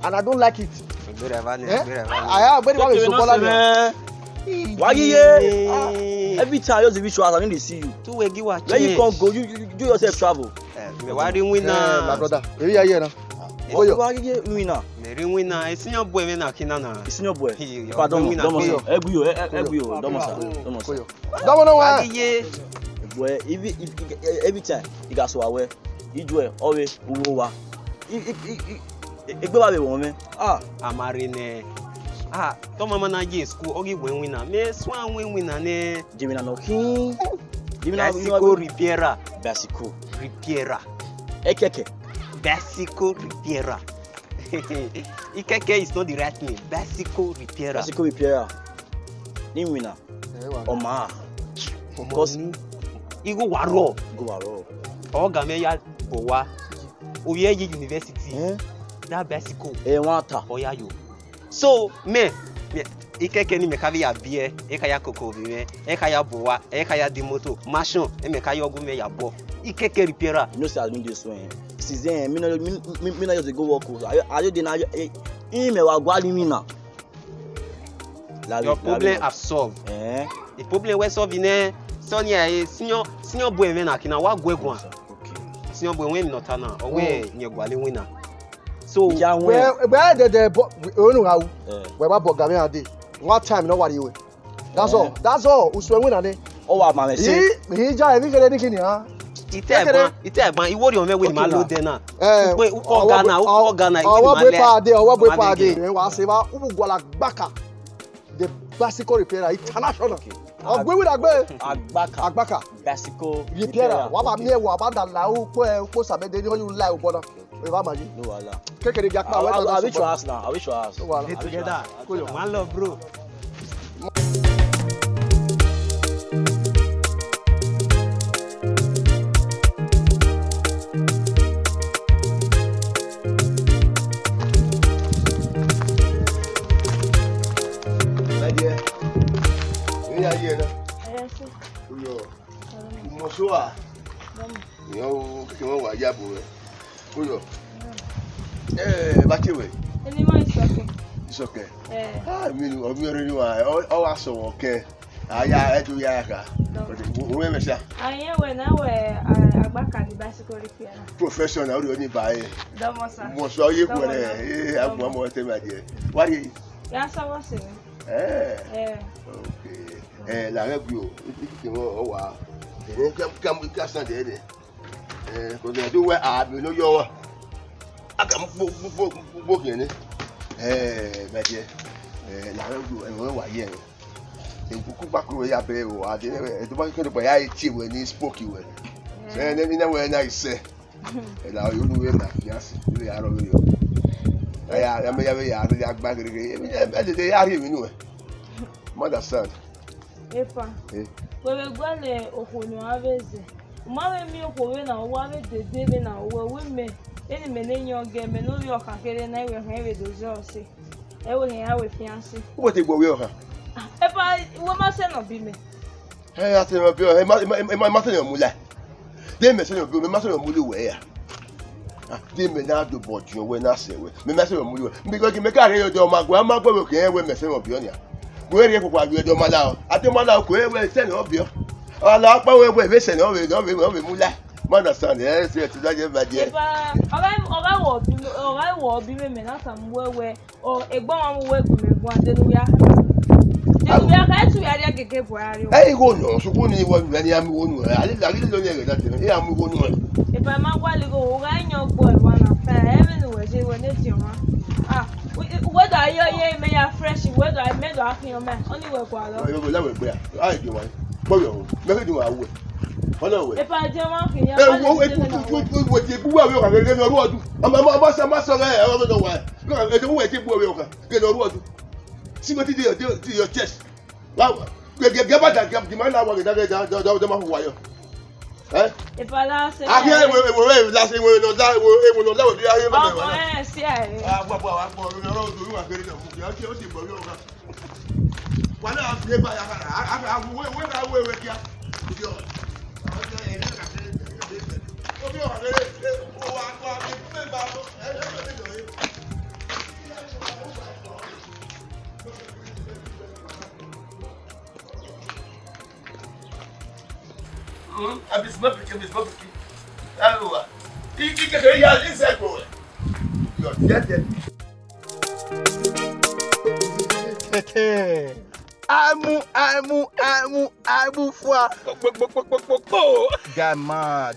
And I don't like it. I have very well so every time you see I need to see you. Where you can't go, you do yourself travel. Why didn't win my brother? Here now. Oh, you are winner. Winner, it's your boy, Kinana. It's your boy. Pardon, boy, every time you got so aware, you do it always. Amarine. Toma manager school, Ogi winner. Me swan winner ne. Jimina no king. Basico Ripiera. Basico Ripiera. Ekeke. Basico Ripiera. Ikeke is not the right name. Basico Ripiera. Basico Ripiera. Ni winner. Oma. Because Igo waro. Go waro. Ogameya bowa. Oye University. That Basico. Wanta. Oya yo. So me Ikeke ni mekavi ya beer, ekaya koko me, ekaya bowa, ekaya dimoto, machine, emekaya ogume ya bo. Ikeke Ripiera. You know say I doing this one. Since then, me no just go work. I just dey me wa gwali me now. Your problem have solved. The problem we solve in Sonia senior boy we na kina wa gwegwan. Okay. Senior boy we not na or we nye gwali winner. So where the onu how we ba bogame ade. One time no worry we. That's all. Uswe winner dey. O wa ma me say. He ja ebi kere dikini ha. Ite egban iwo ri o me we ni ma lo de na. Pe uko Ghana owo gbe pa ade wa se ba ubugwala gbaka. The Basico Ripiera international. Ogbe wi dagbe agbaka Basico Ripiera wa ba mi e wa ba da la o po sabede ni o yu la o bona. We ba maji. No wala. Kekere bi apa we I wish your ass now. I wish your ass. Stay together. One love, bro. Mosua. Yo, kiwa wa yabo we. Kuyo. Bachiwe. Any more is okay. It's okay. I mean, really why. Oh, I saw okay. I do yaka. We me say. I when I wear Agbaka the Basico Ripiera. Professional only buy. Domosa. Mosua ye kwere. I want more tell my dear. What is? Yeah, so what's it? Okay. La review. Oh wow. Come we cast on there. Because they do where I know your. I come book in it. My dear. La review and where you are. In Kukubaku, we are brave. I didn't. The one could buy it when he spoke you. And then in a way, I say, allow you to wear that. Yes, we are over you. I may have a back again. They are here, you know. Mother son. Epa. Wewe gwale okunyo aveze. Umawe mi okwe na owawe dede na owe me. Eni menenyo oge me no ri okakere na iwe han ewe doze ose. Ewe hen awe fiance. What e gbowe oha? Epa, wo ma se no bi me. I say no bi o, ma se no mula. Dey me se no bi o, me ma se no mulu we ya. Dey me na do bojo we na se we. Me ma se no mulu we. Because me ka re yo do magwa we ke we me se no bi o nya. We re kokwa bi do mala o. Ate mala ko e we se no bi o. Ala pa we se no we mula. Ma understand? Yes, yes, that just bad. Epa, oga wo bi me na sam we o egbon am we ku me gwan de no ya. De we ka tu ya keke Buhari. Hey, go no. So go ni one when I'm one. I don't know that. Hey, I'm going. If I'm not going to go, I know boy one affair. Heaven was it when it's your ah. Whether I may have fresh, whether I made off your man, only work while I do one. Boy, never do I would. If I don't want you, what you do, I'm going to road. I'm a master, I don't know why. No, I don't wait to get a road. See what you do to your chest. Now, get back that gap, demand I want to get the wire. if I last I can't wait, last thing we know that we will never be here. oh, see, I'm smoking. Hello. You get a inside boy. You're dead. AIMUFUA. Guy man.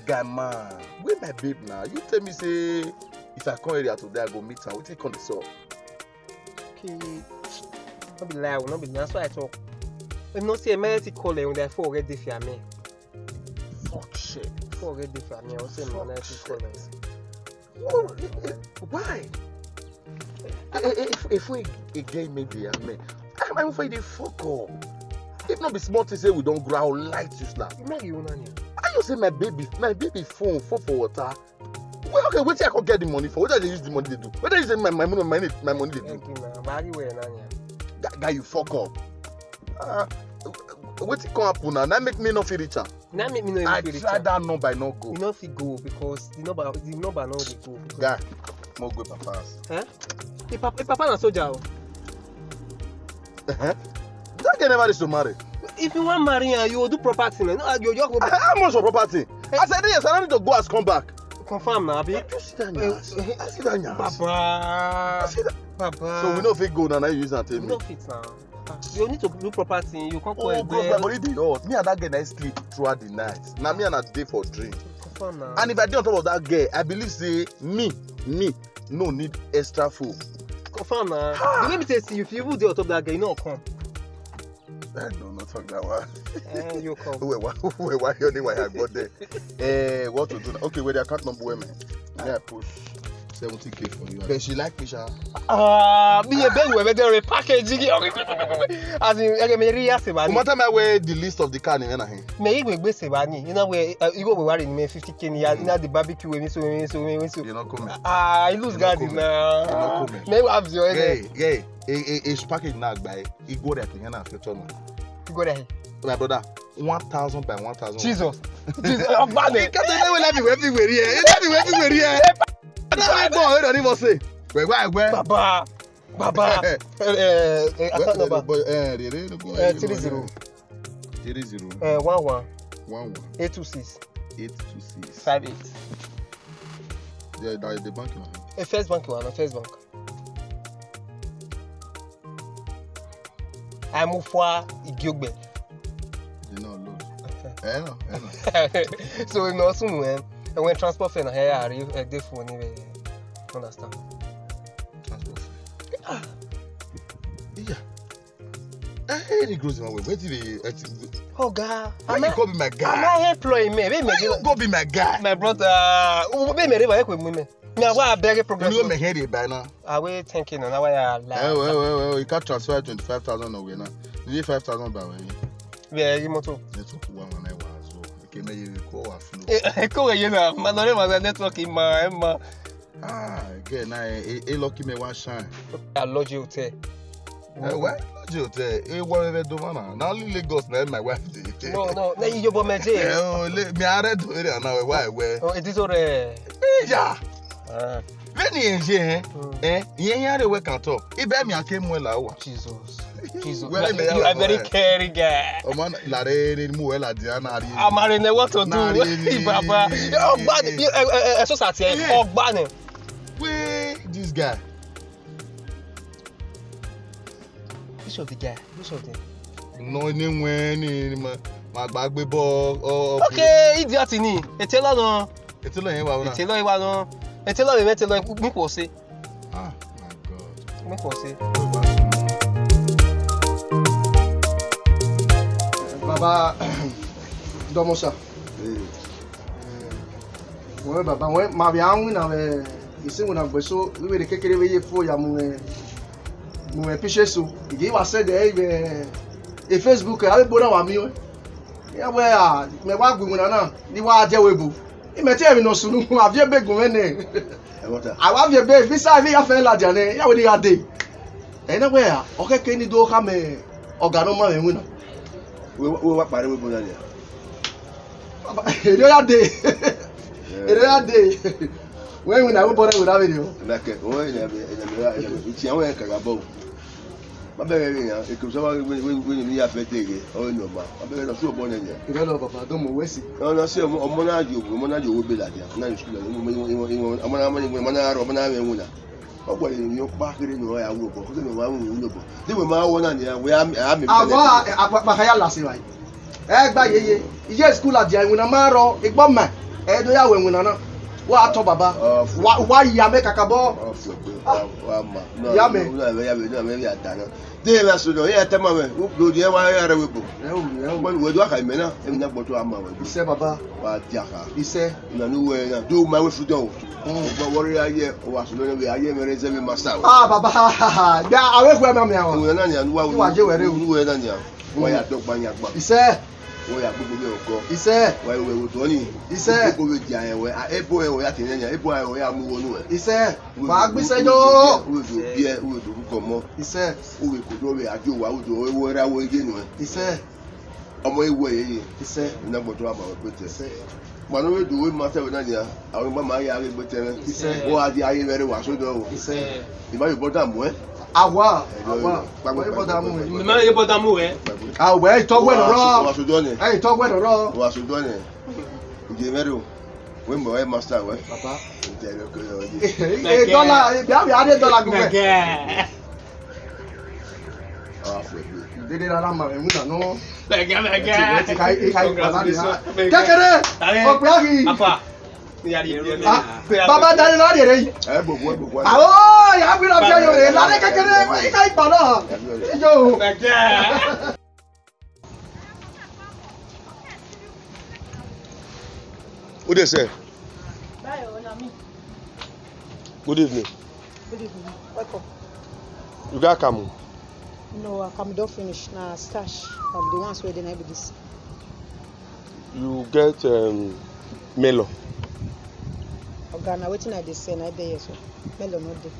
Where my babe now? You tell me say if I come area today I go meet her. We take on the soul. Okay. Not be lie, not be. That's why I talk. If not say emergency call when they forget this for me. Fuck shit. Forget this for me. I say emergency call. Why? If we again maybe I mean, I'm afraid they fuck up. If not be smart to say we don't growl light you slap. I just say my baby phone for water. Well, okay, wait till I can get the money for. What do they use the money they do? What do they use my money they do? Guy, you fuck up. What it can happen now? That make me not feel richer. Now make me know I try that number I not go. You know if you go because the number not dey go. Guy, more go papas. Huh? The papa na soldier. That guy never is to marry. If you want marry her, you will do property, man. No, you just go. How much for property? I said yes. I don't need to go as come back. Confirm now, abi. You see that nyas? I see that nyas. Papa. I see that. Papa. So we know if we go now, now you use that tell me. No fit now. You need to do property. You can't call Oh, it. bro, my body dey hot. Me and that girl nice sleep throughout the night. Now me and her dey for drink. Confirm now. And if I dey on top of that girl, I believe say me no need extra food. Confirm now. The way me say see you, if you even dey on top of that girl, you know come. No, not talk that one. You come. Why your name? Why I got there? What to do? Now? Okay, where the account number women? Yeah, push 70K for you. But she like me, sha. Me a beg we better repackaging. As in, me ria se ba No ni. matter my way, the list of the car in here. Me igbe se ba ni. You know where you go we worry me 50K ni. You know the barbecue we so. You not coming. I lose guard now. You not coming. Me have your head. Yeah. A package now buy. He go there to here now future no. You go there. My brother, 1,000 by 1,000. Jesus. Ogbane. You can't tell me let me everywhere here. You let me everywhere here. I don't even say. Where? Baba. Account number. 30. 11. 826. 58. Yeah, the bank. First bank one. First bank. AIMUFUA Igiogbe. You know, look. Okay. No. So we must soon when transport fare na here arrive dey for anyway. Understand? Transport fare. Yeah. Any grows in my way. Where did he? Oh God. Why you go be my guy? Am I employee me? Why you go be my guy? My brother. Be me riba ekwe me. Me awa beg progress. You me head by now. I we thinking na why I lie. Well, you can't transfer 25,000 away now. You need 5,000 by way. Yeah, you moto. Network one when I was so. Okay, me you call a flow. Ko ye na, manore ma network ma. Again, I lucky me one shine. I lodge hotel. Why lodge hotel? Whatever do man. Now only Lagos na my wife dey. No, na you bo meje. Me are do area now why where? Oh, it is ore. Yeah. When you enjoy, you are work at all. If I came well, Jesus. Well, You are very caring guy. Oh man, la re mu well at Diana. I'm marrying what to do. Baba. Ogbane. So sat here. Ogbane. Wait, this guy. Which of the guy? Which of them? No, any my bag be ball. Okay, idiot ni. Etelo no. Etelo yen wa una. Etelo iwa no. Etelo we metelo mi ko se. Ah, my God. Mi ko se. Baba Domosa. Wọ́n bàbá wọn máa bí àwọn náà ẹ̀ ìsìnkú náà gbèsò wíwé de kékeré wéyé fún ya mu ẹ̀ píṣẹ́ so ìdí wà sẹ́dẹ̀ ẹ̀ Facebook ẹ̀ àbí bọ́dọ̀ wà mí ẹ̀ yẹ wẹ́ à mẹ́wàá gbùngbùn náà ní wàá jẹ́ wẹ́bù ìmẹ̀tí ẹ̀mí náà sùn nù àbí ẹ̀bẹ̀ gùn mẹ́nẹ̀ àwọn àbí ẹ̀bẹ̀ bí sáà bí yàfẹ́ lajà ní yàwó ni yà dé ẹ̀ náà wẹ́ à ọ̀kẹ́kẹ́ ní dó ká mẹ́ ọ̀gá náà má mẹ́wìn náà. Wọ́n wá parí wíwọ́n náà ni. Èrè yà dé. Èrè yà dé. Wọ́n yìí náà wọ́n bọ́dọ̀ wò dábìlì o. Ẹ̀dàkẹ́ wọ́n ìtì àwọn yẹn kàkà bọ̀. Wọ́n bẹ̀rẹ̀ rẹ̀ yàn èkó sọ́wọ́ wọ́n ní yàfẹ́ tèrè ọ̀rọ̀ ní ọ̀gbà. Wọ́n bẹ̀rẹ̀ lọ sí ọ̀bọ̀n náà yẹn. Ìrẹ́ lọ bàbá tó mọ̀ wẹ́sì. Wọ́n lọ sí ọmọ náà jò wó bẹ́ẹ̀ làdìyà náà ní sùkúlù ọmọ náà rẹ̀ wọ́n náà. Ọgbọ̀n ènìyàn yóò pa kéré ní ọ̀yà wúlò bọ̀ kó tẹ̀lé wọn àwọn òwúlò bọ̀. Níwèé máa wọ́n náà nìyà wẹ́ àmì. Àwọn àpàkàyà làṣẹ wáyé. Ẹ gbà yeye iye skul àdìyà ìwìnà máa rọ ìgbọ́ mẹ́ ẹ̀ẹ́dọ́yàwó ìwìnà náà wọ́n á tọ́ bàbá wá yíya mẹ́ kàkà bọ́. Ìyá mi. Dé la sọ̀rọ̀ yẹ tẹ́ ma mẹ́ lòdì ẹ wá yára wẹ̀ bò. Wẹ̀dù àkà ìmẹ̀ náà ẹ̀mí náà gbọ́tọ̀ àmà wẹ̀ bò. Iṣẹ́ bàbá. Wà á di àkà. Iṣẹ́. Ìlànà ìwé ẹ̀ náà dó máa wẹ̀ fúdọ̀ o. Ọgbọ́n wọ́n rí ayé ọwọ́ àṣọlọ́ náà ayé mẹ́rin sẹ́mi máa sá o. Bàbá gbà àwọn èkó ẹ̀ máa mi àwọn. Ìwé náà ni ànúwà ìwé náà ni wọ́n yà dọ́gba yàgbà. Iṣẹ́. Wọ́n yà gbogbo bí ọkọ. Iṣẹ́. Wọ́n ìwé wò tó ní. Iṣẹ́. Gbogbo bí di àyẹ̀wò ẹ̀bọ̀ ẹ̀wọ̀ yà tẹ̀lé yẹn ẹ̀bọ̀ ẹ̀wọ̀ yà mú wọnú ẹ̀. Iṣẹ́. Màá gbéṣẹ́ yó. Wọ́n ìdò bíẹ́ wọ́n ìdò kúkọ mọ́. Iṣẹ́. Wọ́n ìkòdó rẹ̀ àjò wà wọ́n ìdò ewé rẹ̀ wọ́n igé nù ẹ̀. Iṣẹ́. Ọmọ ewu ẹ̀yẹ yìí. Iṣẹ́. Iná gbọ́dọ̀ àmà wọ́n pété. Iṣẹ́. Màánù wọ́n ìdò wọ́n máa tẹ̀wé náà nìyà àwọn ìgbà máa yẹ ayé gbẹ́tẹ́ rẹ̀. Iṣẹ́. Wọ́n á di ayé rẹ̀ wà sódò o. Iṣẹ́. Ìbáyọ̀ bọ́dà mú ẹ́. Àwa wọ́n ìbọ̀dà mú ẹ̀. Mama ye bota mu e. Àwẹ̀ ìtọ́gbẹ́ lọ́rọ́. Wọ́n aṣojú ọ̀nẹ̀. Ìtọ́gbẹ́ lọ́rọ́. Wọ́n aṣojú ọ̀nẹ̀. Ìjẹ́ mẹ́rin o. Wọ́n mọ̀ ẹ́ mástà wẹ́. Bàbá. Ìjẹ́ ẹ̀rọ kẹrẹ ọdí. Dọ́là ìbí adé dọ́là gùnfẹ̀. Àwọn afọ ẹ̀gbẹ́. Dédé rárá mà ẹ̀mú nànú. Mẹ̀gẹ́. Ti ka ìgbà láti ha. Kékeré ọ̀pẹ́ àkì. Afa. Yari. Bàbá dání láti rẹ̀ yìí. Ẹ gbogbo ẹ gbogbo ẹ. Àwọn yàrá gbéra fi ayọ̀ rẹ̀ lálẹ́ kékeré ìka ìgbà náà. Ìjọ o. Mẹ̀gẹ́. Who dey say? Báyọ̀ ọ̀nà mi. Good evening. Good evening. Welcome. You got Kamu? No, Akamu don finish. Na stash. The ones wey dey na be this. You get melon. Oga, na wetin I dey say na dey here so. Melon no dey.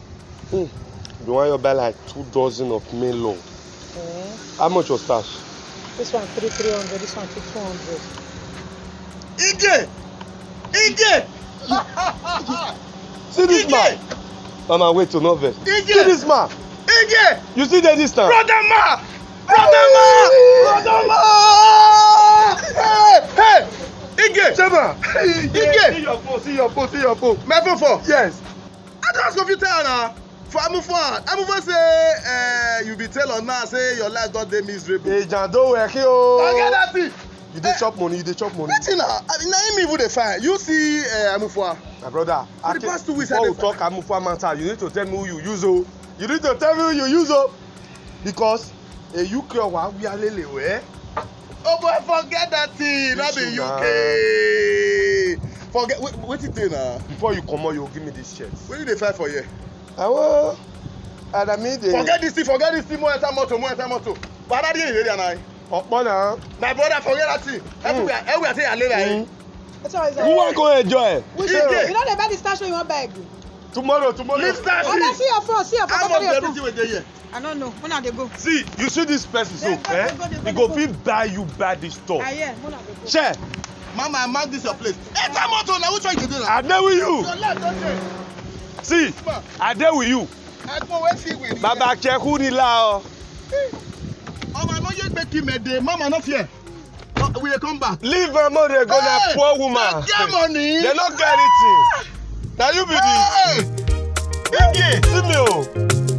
You want you buy like 2 dozen of melon. How much your stash? This one 300, this one 200. Ije! Ije! See this man. Mama, wait to no vex. Ije! See this man. Ije! You see the distance? Brother ma! Hey! Ige! Shema! Ige! See your phone. My phone for? Yes. I don't ask if you tell her. For AIMUFUA say you be tell on now say your life don dey miserable. Agent, don't work here. Forget that thing. You dey chop money, Wetin na? Na him even dey find. You see AIMUFUA. My brother, For the past 2 weeks, before I we dey talk AIMUFUA matter, you need to tell me who you use o. You need to tell me who you use o. Because UK wa we are lele we. Oh boy, forget that thing. That be Listen, UK. Forget wetin dey na? Before you comot, you give me this shirt. Wetin you dey find for here? Awo, Adami dey. Forget this thing. Mo enter motor. Bada dey here na. Ọ̀pọ̀ na. My brother, forget that thing. Everywhere say alele. Wetin one is Who wan go enjoy? Which You day? no dey buy the stash wey you wan beg. Tomorrow. Leave that Oga, shit. see your phone, How much carry your everything phone. wey dey here? I no know. Una dey go. See, you see this person so, Dey go, he go fit buy you buy this stuff. I hear. Una dey go. Share. Mama, I mark this your place. Enter motor na which one you dey na? I dey with you. Your life don dey. See, I dey with you. Ẹ̀gbọ́n wey fit win. Baba Cheku ni la o. Ọmọ no ye gbe ki mede. Mama no fear. We dey come back. Leave my mother go na poor woman. They get money. They no get anything. Na you be Hey! the. Ige, see me o.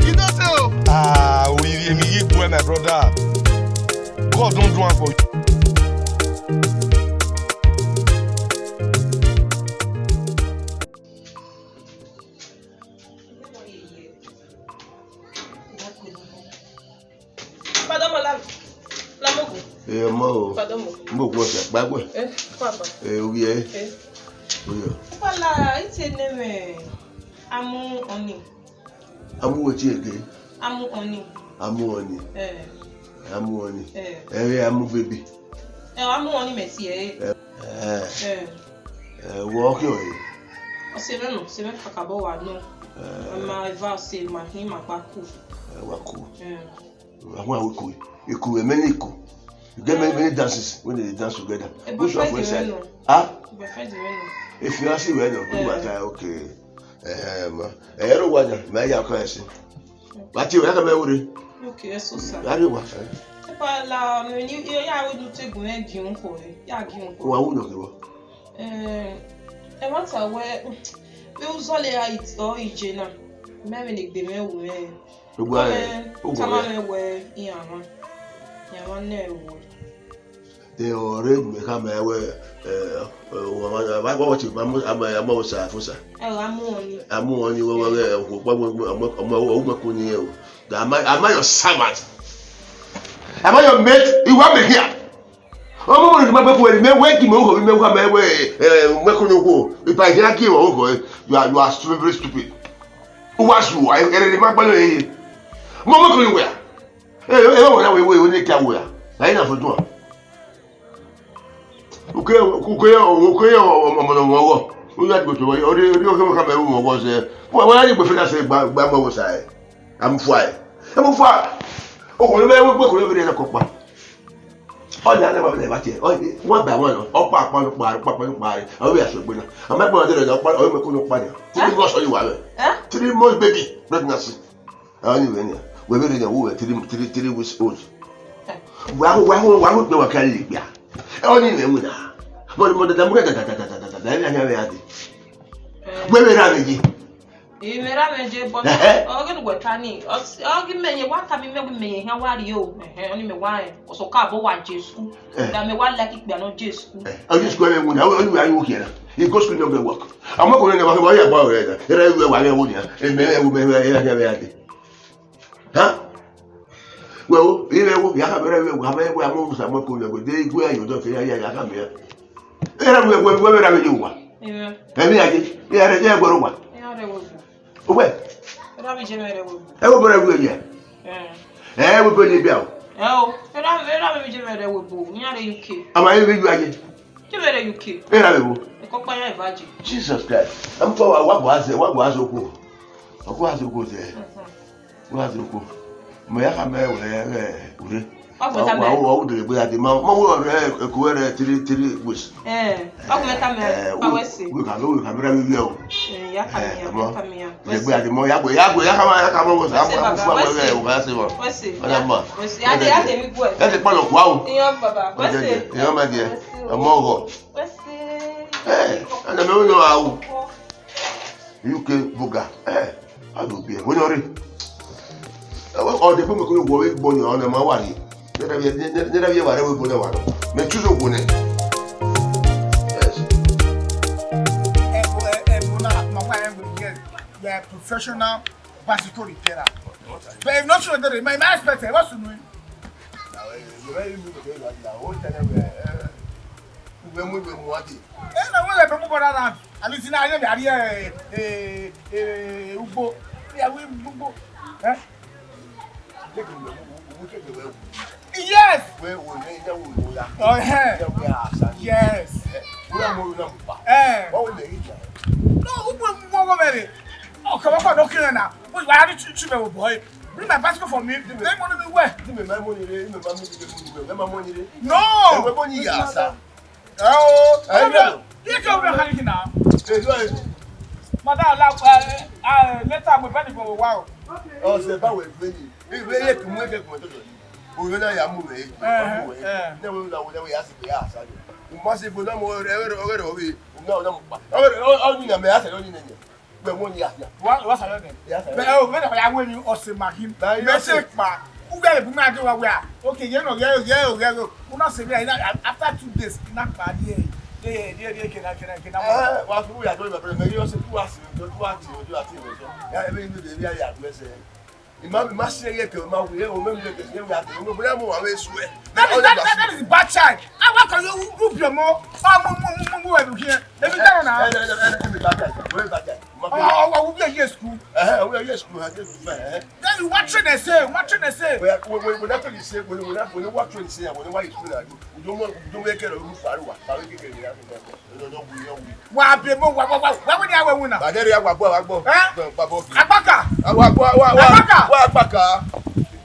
You know say o. Ah, we me equal my brother. God don't do one for you. Pardon, Voilà, it's a name. Amu Oni. Amu what you again? Amu Oni. Amu Oni. Amu Oni. Amu baby. Amu Oni, monsieur. Walk away. C'est vrai Kakabo wa no. Ma va c'est ma ni ma baku. Waku. You could many cool. You get many dances when they dance together. Which one for inside? Ah? If you ask me where no, okay. I don't want to marry your question. But you have a memory. Okay, so sad. I don't want to. But la, when you would take when you for it. Yeah, you go. I would not go. I want to wear. We was all it or in Jena. Maybe the male way. They already become aware. What you I'm also Fosa. I'm on you. Am I your servant? Am I your mate? You want me here? Oh, remember when you went to move, remember my way. If I hear you are very stupid. Who was you? I remember. Mama kò ní wẹ̀ ẹ wọ́n náà wẹ̀ wọ́n ní kí a wẹ̀ láyé náà fún tún à òkè ọmọdé wọn wọ̀ wọ́n yà gbèsè wọ́n orí ọkẹ́ wọn kà mẹ́rin wọn wọ́n sẹ́ wọ́n yà gbèsè náà sẹ́ gbà mọ́ wọ́n sá ẹ̀ àmúfà ọkùnrin bẹ́ẹ̀ wọ́n gbé kùnrin bẹ́ẹ̀ kọ́ pa ọ̀dà àná bàbá ẹ̀ bá tiẹ̀ wọ́n gbà wọ́n náà ọ̀pá àpánu parí àwọn yà sọ̀gbẹ́ náà àmọ́ ẹ̀gbọ́n ọ̀dẹ́ rẹ̀ náà ọ̀yọ́ mẹ́kúnnú pa ni 3 months ọ̀yọ́ wà rẹ̀ 3 months baby pregnancy àwọn ìwé ni we very the woman 3 weeks old. Why no carry it? Only them na. But the mother that where we ramage. You may ramage, but organ were trying. Argument, you want to be me, how are you? Only me wine, or so carbo one Jesco. That may one like it be not Jesco. I'll just go and I will here. It goes to the work. I'm not going to worry about it. Why I would, and maybe I huh? Well, you know, we have a move some more day where you don't feel I come here. Where are you? Maybe I did. Yeah, there were one. Where? Everybody, everybody bell. Oh, am I even ready? Jesus Christ. I'm for what was it? What was it? What was it there? What was it? My hammer, ure. What would you be at the mouth? My 3 weeks. We can go, we can grab you. The more that's a part of wow. My dear, a more. And I don't know how you can buga. I will be a winner. All the people who work born on the Mawari. Never ever born a one. Make choose a winner. Yes. Professional bicycle repairer. But I'm not sure that my expert what's to doing. Yes. Oh, yes. No, oh, come on, okay now. Why are you choosing boy? Bring my bicycle for me. They want to be where? No. Oh, you can't be hanging now. Madam, later I'm ready for a while. Oh, c'est pas ouais, venez. Venez que moi quelque chose. Vous venez à mourir. Never will ask the ass. You must have put them over. No, all you know, I said, only What's happening? Yes. But when I win you, or say, Mahim, message back. Who get a woman do where? Okay, you know, yeah. Who not say after 2 days, not bad. Yeah, can. What we are doing, but you also do us to watch you are doing. I mean, the area bless. Imam say que ma we o même que we are doing. We are more away swear. That is the bad child. I work on you group your more. Move here. Every time now. Where back there? Oh, we are here school. We are here school. Then you watching they say. We not to say we what to say when why school are you don't make it a roof for what. Wa be mo wa we dey awe wuna. Ba there ya gbo babo. Abaka. Wa abaka.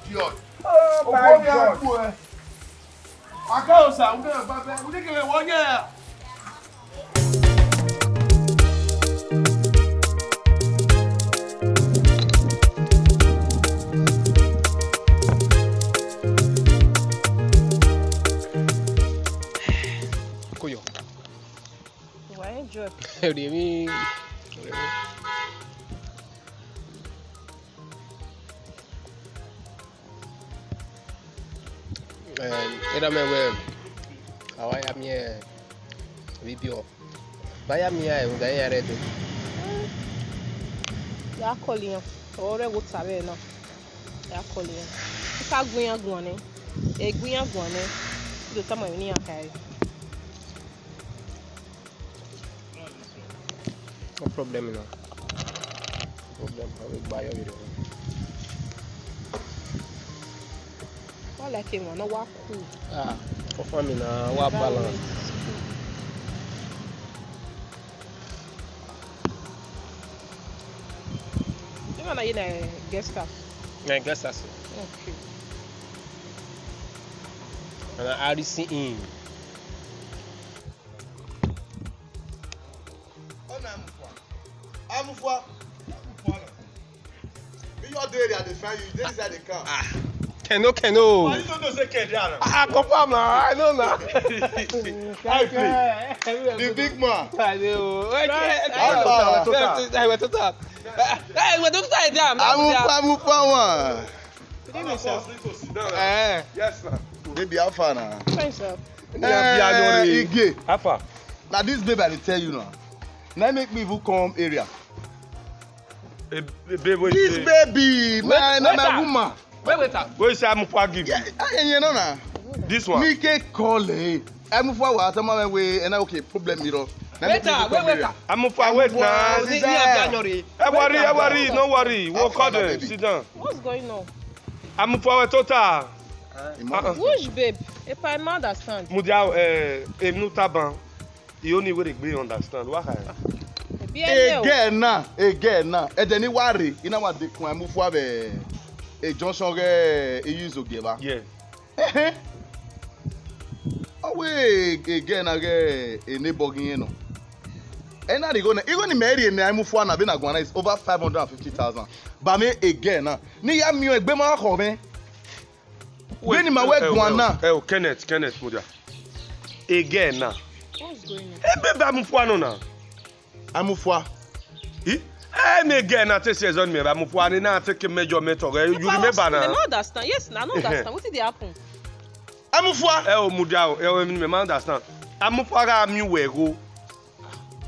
Idiot. Oh my God. Akausa, unga baba, unike wonya. Koyo. Why joke? Remi. Era me we. Awaya mi video. Baya mi ai unda ya redo. Ya koliyan. Ore wo tabe na. Ya koliyan. Ka gun ni. E gun ni. Do tamo ni akai. No problem no. Problem I will buy your video. Like him, no wa cool. For family na wa balance. You know you na guest house. Na guest house. Okay. And RC in. AIMUFUA. Me your day they defend you. They inside the car. Keno. You don't know say Kenya. Confirm now. I know now. The big man. I know. AIMUFUA. Yes, sir. Baby, how far now? Fine, sir. Ige. How far? Now this baby I dey tell you now. Now make me even come area. This baby, my woman. Wait. Where is AIMUFUA give you? You know now. This one. Nike call AIMUFUA wa tama we and okay problem you know. Wait. AIMUFUA wait now. Worry, no worry. We'll call them. Sit down. What's going on? AIMUFUA total. Which babe? If I understand. Mudia no taban. The only way they understand. What Again now. E dey ni worry. Ina wa de kun AIMUFUA be e Johnson ge e use ogeba. Yeah. Oh wait, again e neighbor gin no. And now they go even marry in AIMUFUA na be na Gwana is over 550,000. But me again na. Ni ya mi egbe ma ko me. When ni ma we Gwana. Kenneth Mudia. Again now. What's going on? Baby AIMUFUA no na. AIMUFUA. Me again na take season me AIMUFUA ni na take measurement or you remember na. I don't understand. Yes, I don't understand. What did they happen? AIMUFUA. Mudia, me understand. AIMUFUA ga mi we go.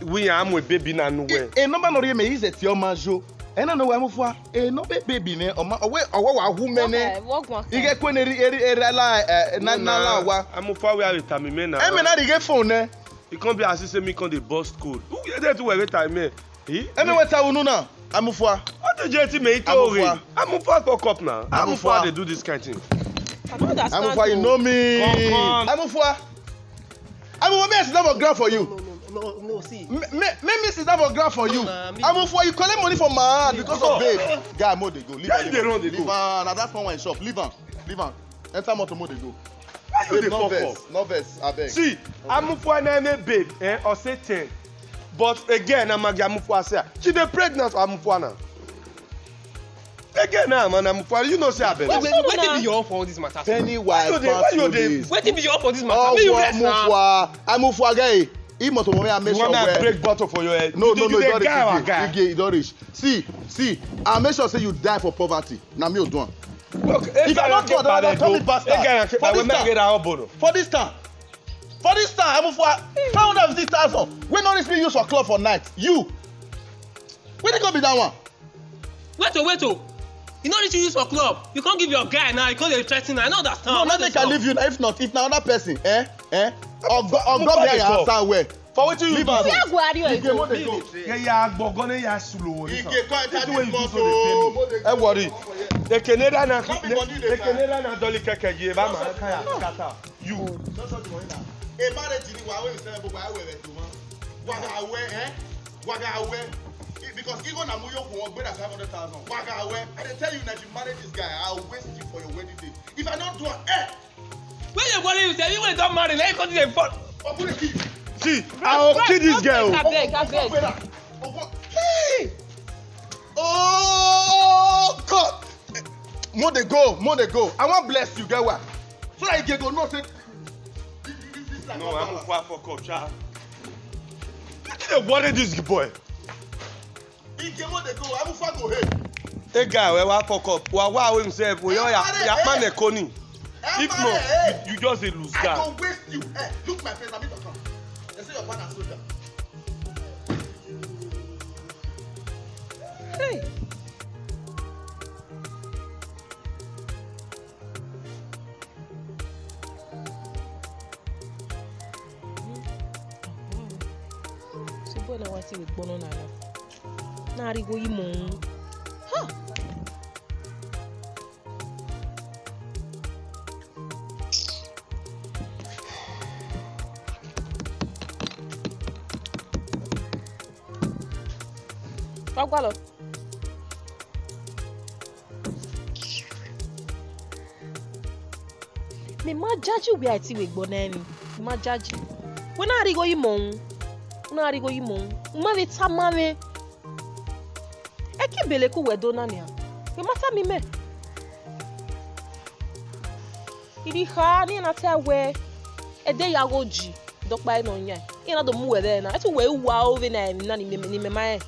We am with baby na no we. Number no re me is it your manjo. No AIMUFUA. No baby ne o ma we wa hu me ne. Ige ko ne eri la na wa. AIMUFUA we are determined na. Me na ige phone ne. It can't be as say me can the bust code. Who get there to every time me? Me what I know now. AIMUFUA. What the JT me it already. AIMUFUA for cup now. AIMUFUA they do this kind of thing. I don't understand. AIMUFUA you know me. Come. AIMUFUA. Me sit down for ground for you. No, see. Me sit down for ground for you. AIMUFUA you collect money from my hand because of babe. Guy mo dey go. Leave am. Now that's one shop. Leave am. Enter motor mo dey go. No verse, abeg. See, AIMUFUA na me babe, or say 10. But again, I'm a AIMUFUA say, she dey pregnant for AIMUFUA now. Again, man, AIMUFUA, you know say abeg. What be your own for all this matter? Pennywise, what be your own for this matter? Me you rest now. AIMUFUA guy. He must make you sure want to break bottle for your head. No, you guy. don't reach. See, I make sure say you die for poverty. Na me o do am. Look, if I don't go, don't call me bastard. For this time, AIMUFUA 550,000. When not me use for club for night. You. Where they gonna be that one? Wait. You don't need to use for club. You can't give your guy now. You can't threaten. I know that. No, nothing can leave you. If not, if now another person, or God may answer where. For what you do? Worry. The Canadian dolly keke ye ba ma kaya kata. You. A marriage in wa we say bobo awe we tuma. Waga awe. Because even na muyo ko gbe that 500,000. Waga awe. I dey tell you that you marry this guy, I'll waste you for your wedding day. If I don't do it, when you worry you say you will don't marry, let you continue to fall. Open the key. See, I'll kill this girl. I beg. Hey! Oh God! More they go. I want bless you, get what? So that you can go no say. No, I'm going for coach. What is this boy? He came on the go. AIMUFUA go ahead. Hey guy, we want fuck up. Wa himself. We ya man ekoni. If not, you just a lose guy. I don't waste you. Hey, look my face. I'm not come. They say your partner soldier. Hey. So boy na wati with bono na ya. Na arigo imo. Ha. Wagwalo. Me ma judge we ati we gbonani. Ma judge. We na arigo imo. Ma le tamame. Eki bele ku we donani ya. We mata mi me. Iri ha ni na te we ede ya goji. Dokpa ino nya. Ina do mu we there na. Ati we wa over na ni me ma.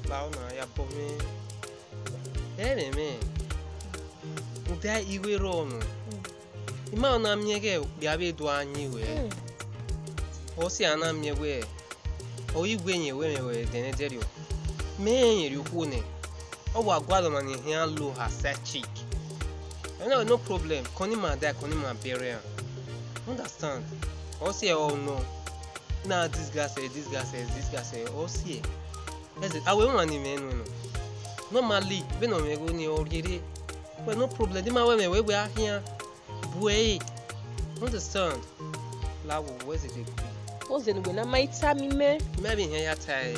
Launa ya pome. Me. Uda iwe rono. Ima na miege biabe do anyi we. Osi ana miege. O igwe nye we denederio. Me nyeri ukune. O wa gwado na ni hian lo ha set cheek. No problem. Koni ma die, koni ma bury. Understand? Osi oh no. Now this guy say. Osi. Yes, I will want him no. Normally, we no me go ni orire. But no problem. The man we are here. Boy. Understand? Lawo, where's it? What's the way na my time me? Maybe here ya tie.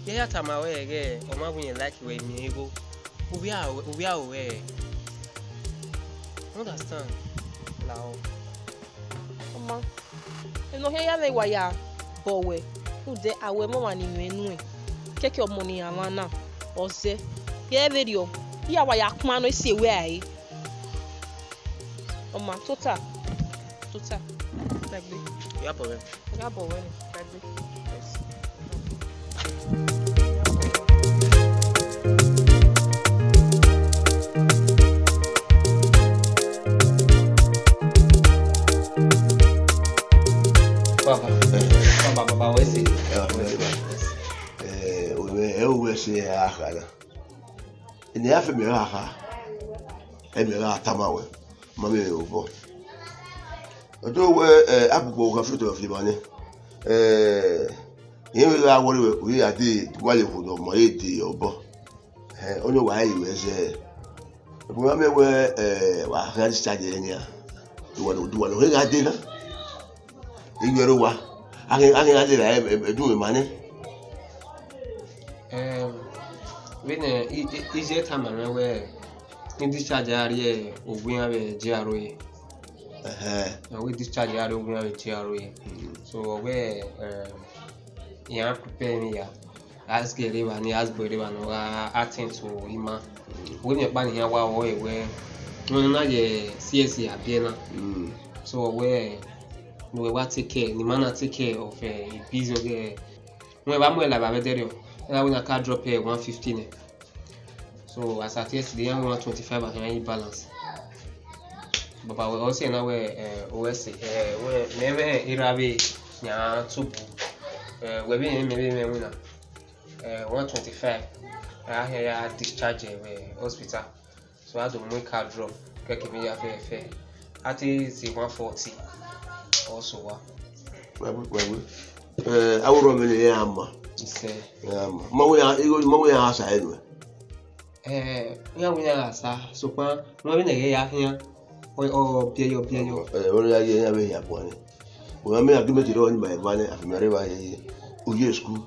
Yeah, time away again. Or my when you like way me go. We are away. Understand? Lawo. Mama. No here ya le wa ya. Bowe. Ude awe mo wani menu. Keke omo ni alana. Ose. Ye video. Ya wa ya kuma no esi ewe ai. Oma tota. Tagbe. Ya bowe. Tagbe. Yes. Baba, where is it? We say akara. Ni afa mi aka. E mi ra tamawe. Mama e obo. Ojo we abugo ka fruit of libani. Yin ra wori we ade wale hudo mo e de obo. Onye wa yi we say. Obo me we wa ga stade nya. Duwa we ga de na. Igwero wa. Age ade ra edu me mane. When easier time and where in discharge area of we have a GROA. We discharge area of we have a GROA. So where you are preparing here, ask a river and ask River and acting to him. When you're banning here, where no not a CSC appear. So where no what take care, the man take care of a piece of the. No, I'm well about when I car drop here 115. So as at yesterday, I'm 125 at any balance. But I will also know where OS where maybe Irabe nya tubu we be maybe 125. I hear discharge hospital. So I don't make car drop. Get me a fair. At is 140 also wa. I will run in Yama. Mawe house anyway. Yeah, we are so far. No, we are here. Oh, Pierre. Only I have one. Well, I may have given it on by money after my river. Uye school.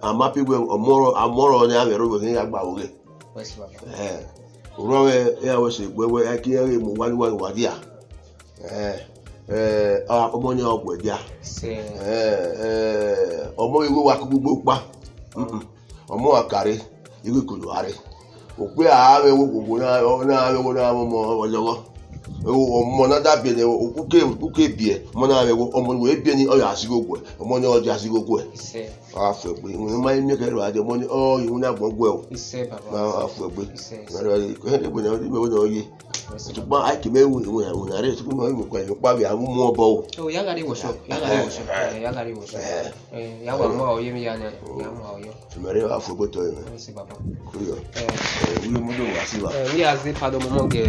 I'm happy with a more on the other over here about it. Wrong, I was where I can't one was here. Ọmọnì ọgbọ ẹdí a ọmọ ìwé wa gbogbo pa ọmọ àkàrẹ ìwé kòlò àrẹ òpé ààrẹ wo gbogbo náà ọmọ ọlọwọ ọmọ náà dàbí ẹni òkúkè bìẹ ọmọ náà rẹ ọmọ ìwé bìẹ ní ọyọ àsìgógó ẹ ọmọ ní ọjà àsìgógó ẹ àfẹ pé ìwé máa ń ní kẹrù àdé ọmọ ní ìwé náà gbọgbọ ẹ o àfẹ pé ìwé náà yé. But I can make one when I reach probably I won't more bow. Oh, Yagari was shop. Yagari was Yama, Yamiana, Maria for good time. We are the Padomonge.